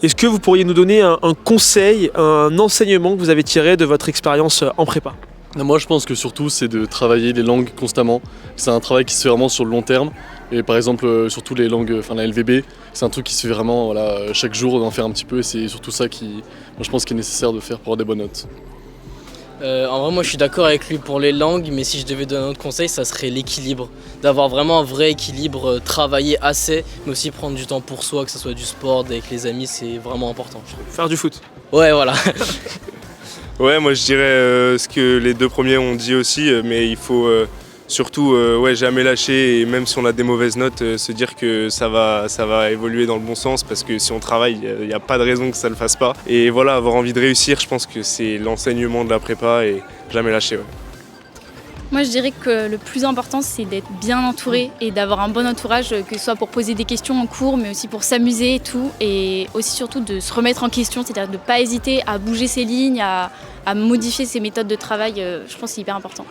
Est-ce que vous pourriez nous donner un conseil, un enseignement que vous avez tiré de votre expérience en prépa? Moi je pense que surtout c'est de travailler les langues constamment. C'est un travail qui se fait vraiment sur le long terme. Et par exemple surtout les langues, enfin la LVB, c'est un truc qui se fait vraiment chaque jour d'en faire un petit peu et c'est surtout ça moi, je pense qui est nécessaire de faire pour avoir des bonnes notes. En vrai, moi je suis d'accord avec lui pour les langues, mais si je devais donner un autre conseil, ça serait l'équilibre. D'avoir vraiment un vrai équilibre, travailler assez, mais aussi prendre du temps pour soi, que ce soit du sport, avec les amis, c'est vraiment important, je trouve. Faire du foot. Ouais, voilà. Ouais, moi je dirais ce que les deux premiers ont dit aussi, mais il faut surtout jamais lâcher et même si on a des mauvaises notes, se dire que ça va évoluer dans le bon sens parce que si on travaille, il n'y a pas de raison que ça ne le fasse pas. Et voilà, avoir envie de réussir, je pense que c'est l'enseignement de la prépa et jamais lâcher. Ouais. Moi, je dirais que le plus important, c'est d'être bien entouré et d'avoir un bon entourage, que ce soit pour poser des questions en cours, mais aussi pour s'amuser et tout. Et aussi surtout de se remettre en question, c'est-à-dire de ne pas hésiter à bouger ses lignes, à modifier ses méthodes de travail. Je pense que c'est hyper important.